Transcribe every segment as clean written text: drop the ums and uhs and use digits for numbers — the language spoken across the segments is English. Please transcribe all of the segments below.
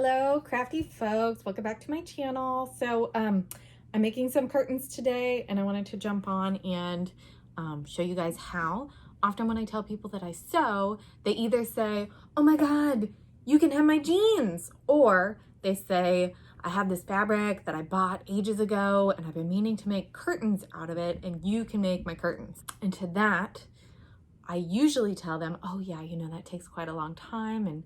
Hello, crafty folks. Welcome back to my channel. I'm making some curtains today and I wanted to jump on and show you guys how. Often when I tell people that I sew, they either say, oh my God, you can have my jeans. Or they say, I have this fabric that I bought ages ago and I've been meaning to make curtains out of it and you can make my curtains. And to that, I usually tell them, oh yeah, that takes quite a long time and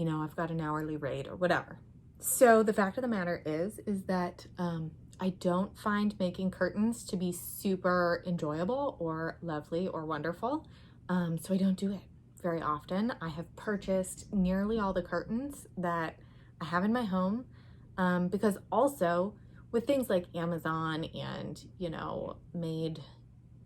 I've got an hourly rate or whatever. So the fact of the matter is that I don't find making curtains to be super enjoyable or lovely or wonderful. So I don't do it very often. I have purchased nearly all the curtains that I have in my home because also with things like Amazon and, made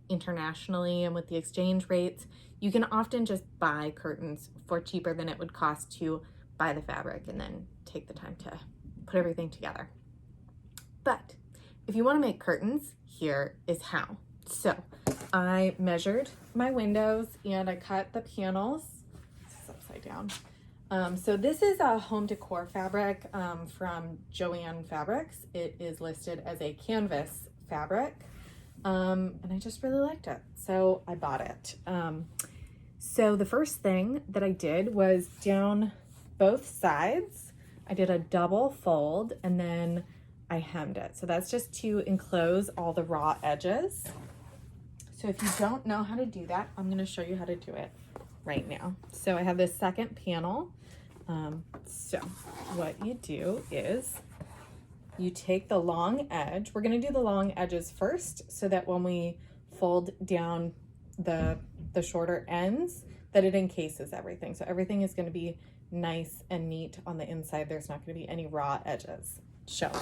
internationally and with the exchange rates, you can often just buy curtains for cheaper than it would cost to buy the fabric and then take the time to put everything together. But if you want to make curtains, here is how. So I measured my windows and I cut the panels. This is upside down. So this is a home decor fabric from Joann Fabrics. It is listed as a canvas fabric. And I just really liked it, so I bought it. So the first thing that I did was down both sides, I did a double fold and then I hemmed it. So that's just to enclose all the raw edges. So if you don't know how to do that, I'm going to show you how to do it right now. So I have this second panel. So what you do is you take the long edge. We're going to do the long edges first so that when we fold down the shorter ends, that it encases everything. So everything is going to be nice and neat on the inside. There's not going to be any raw edges showing.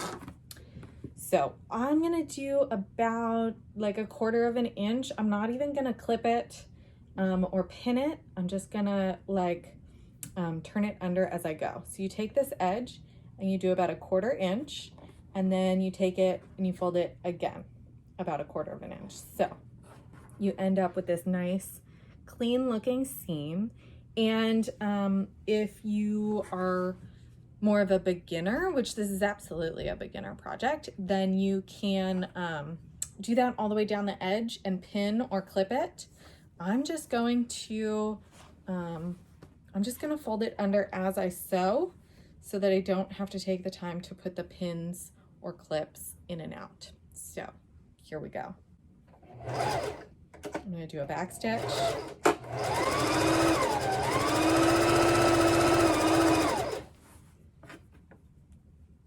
So I'm going to do about like 1/4 of an inch. I'm not even going to clip it or pin it. I'm just going to turn it under as I go. So you take this edge and you do about 1/4 inch. And then you take it and you fold it again, about 1/4 of an inch. So you end up with this nice, clean looking seam. And if you are more of a beginner, which this is absolutely a beginner project, then you can do that all the way down the edge and pin or clip it. I'm just going to fold it under as I sew so that I don't have to take the time to put the pins or clips in and out. So here we go. I'm going to do a back stitch.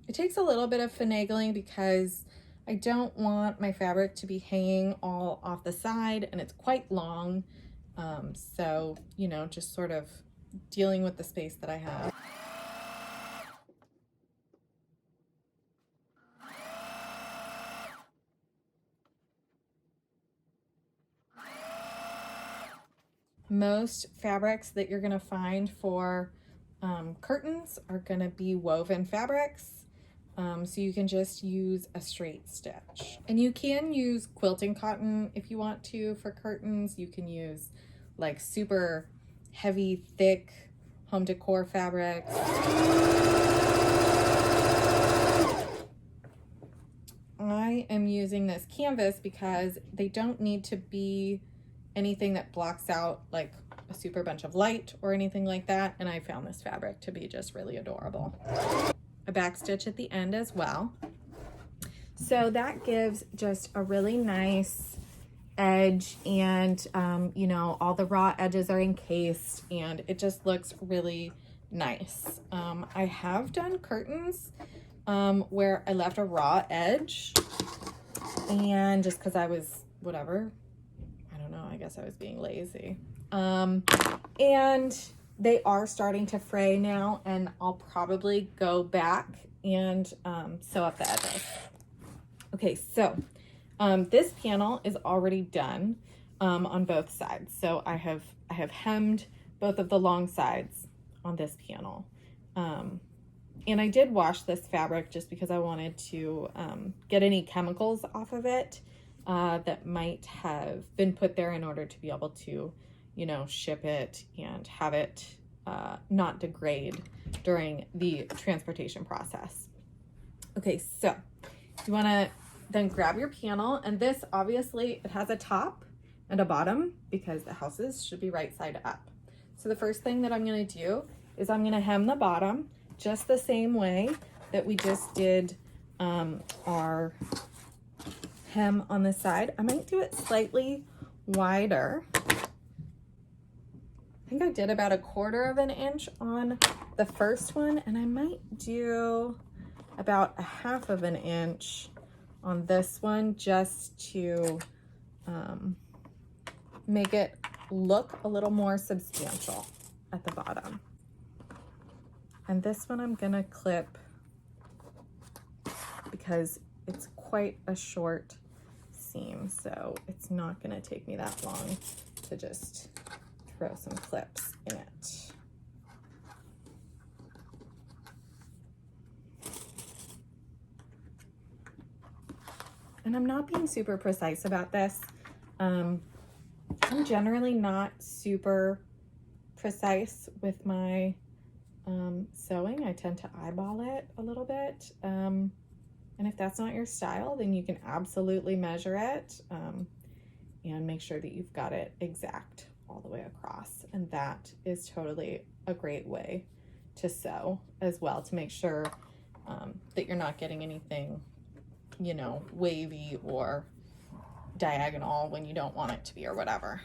It takes a little bit of finagling because I don't want my fabric to be hanging all off the side and it's quite long. So, just sort of dealing with the space that I have. Most fabrics that you're going to find for curtains are going to be woven fabrics. So you can just use a straight stitch. And you can use quilting cotton if you want to for curtains. You can use like super heavy, thick home decor fabrics. I am using this canvas because they don't need to be anything that blocks out like a super bunch of light or anything like that. And I found this fabric to be just really adorable. A back stitch at the end as well. So that gives just a really nice edge and, all the raw edges are encased and it just looks really nice. I have done curtains where I left a raw edge and just because I was whatever, I guess I was being lazy. And they are starting to fray now and I'll probably go back and sew up the edges. Okay, so this panel is already done on both sides. So I have hemmed both of the long sides on this panel. And I did wash this fabric just because I wanted to get any chemicals off of it that might have been put there in order to be able to, ship it and have it not degrade during the transportation process. Okay, so you want to then grab your panel, and this obviously it has a top and a bottom because the houses should be right side up. So the first thing that I'm going to do is I'm going to hem the bottom just the same way that we just did our hem on the side. I might do it slightly wider. I think I did about 1/4 of an inch on the first one, and I might do about 1/2 of an inch on this one just to make it look a little more substantial at the bottom. And this one I'm gonna clip because it's quite a short seam, so it's not gonna take me that long to just throw some clips in it. And I'm not being super precise about this. I'm generally not super precise with my sewing. I tend to eyeball it a little bit. And if that's not your style, then you can absolutely measure it and make sure that you've got it exact all the way across. And that is totally a great way to sew as well, to make sure that you're not getting anything, you know, wavy or diagonal when you don't want it to be or whatever.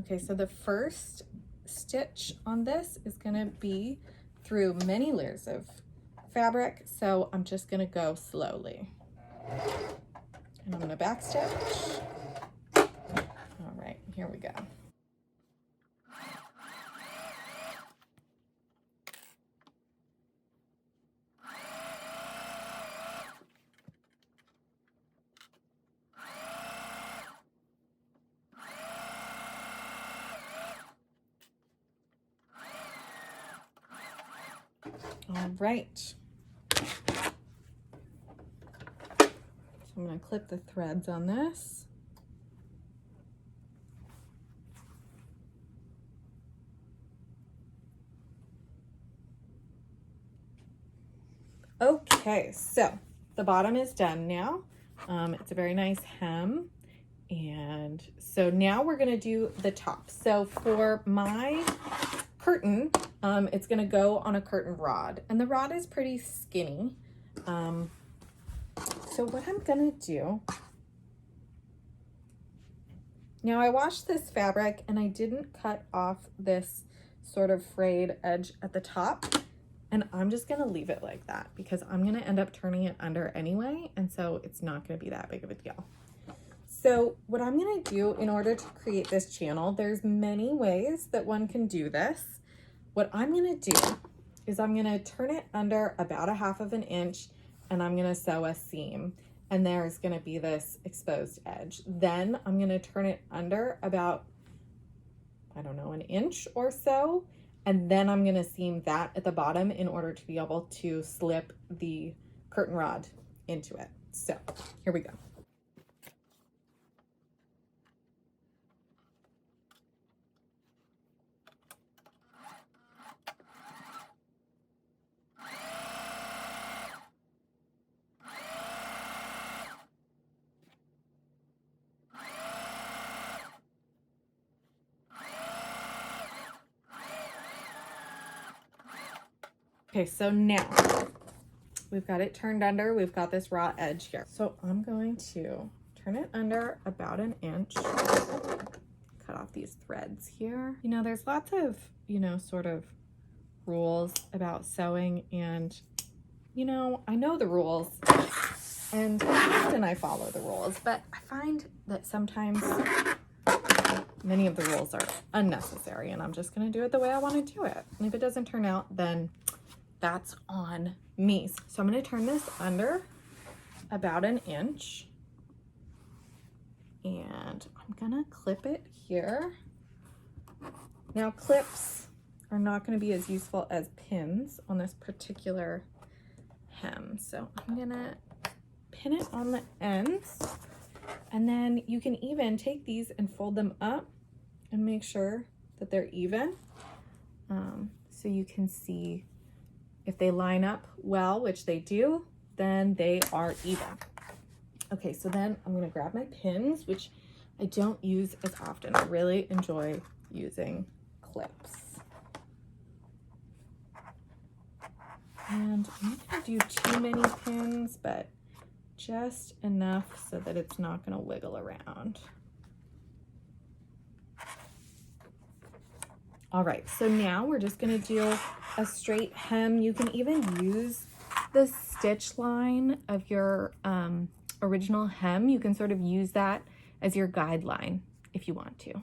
Okay, so the first stitch on this is gonna be through many layers of fabric, so I'm just gonna go slowly. And I'm gonna back stitch. All right, here we go. All right. So I'm going to clip the threads on this. Okay, so the bottom is done now. It's a very nice hem. And so now we're going to do the top. So for my curtain, it's going to go on a curtain rod, and the rod is pretty skinny. So what I'm going to do, now I washed this fabric and I didn't cut off this sort of frayed edge at the top, and I'm just going to leave it like that because I'm going to end up turning it under anyway, and so it's not going to be that big of a deal. So what I'm going to do in order to create this channel, there's many ways that one can do this. What I'm going to do is I'm going to turn it under about 1/2 of an inch, and I'm going to sew a seam, and there's going to be this exposed edge. Then I'm going to turn it under about, I don't know, 1 inch or so, and then I'm going to seam that at the bottom in order to be able to slip the curtain rod into it. So here we go. Okay, so now we've got it turned under, we've got this raw edge here. So I'm going to turn it under about 1 inch, cut off these threads here. You know, there's lots of, you know, sort of rules about sewing, and, you know, I know the rules and often I follow the rules, but I find that sometimes many of the rules are unnecessary, and I'm just gonna do it the way I wanna do it. And if it doesn't turn out, then that's on me. So I'm going to turn this under about 1 inch, and I'm going to clip it here. Now clips are not going to be as useful as pins on this particular hem. So I'm going to pin it on the ends, And then you can even take these and fold them up and make sure that they're even. So you can see if they line up well, which they do, then they are even. Okay, so then I'm gonna grab my pins, which I don't use as often. I really enjoy using clips. And I'm not gonna do too many pins, but just enough so that it's not gonna wiggle around. All right, so now we're just gonna do a straight hem. You can even use the stitch line of your original hem. You can sort of use that as your guideline if you want to.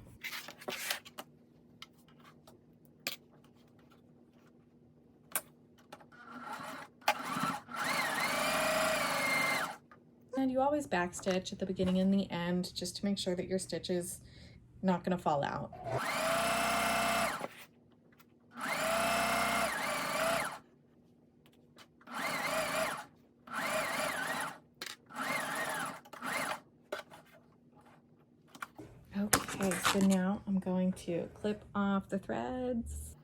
And you always backstitch at the beginning and the end just to make sure that your stitch is not gonna fall out. Okay, so now I'm going to clip off the threads.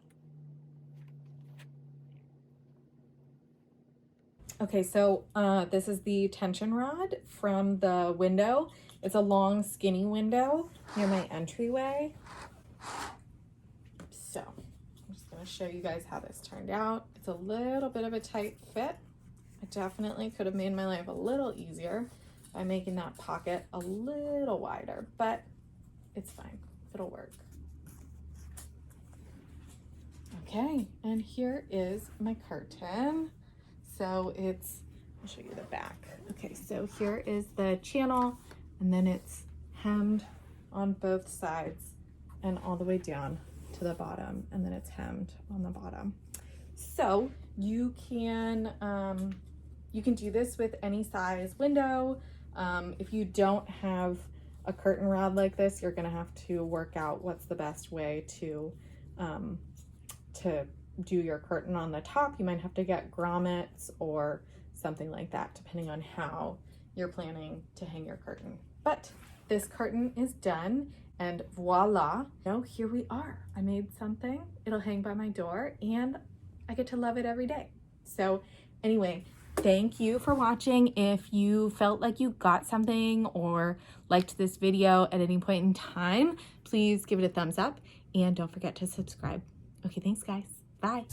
Okay, so this is the tension rod from the window. It's a long, skinny window near my entryway. So I'm just gonna show you guys how this turned out. It's a little bit of a tight fit. I definitely could have made my life a little easier by making that pocket a little wider, but it's fine, it'll work. Okay, and here is my curtain. So I'll show you the back. Okay, so here is the channel, and then it's hemmed on both sides and all the way down to the bottom, and then it's hemmed on the bottom. So you can do this with any size window. If you don't have a curtain rod like this, you're gonna have to work out what's the best way to do your curtain on the top. You might have to get grommets or something like that, depending on how you're planning to hang your curtain. But this curtain is done, and voila, now here we are. I made something, it'll hang by my door, and I get to love it every day. So anyway, thank you for watching. If you felt like you got something or liked this video at any point in time, please give it a thumbs up and don't forget to subscribe. Okay, thanks guys. Bye.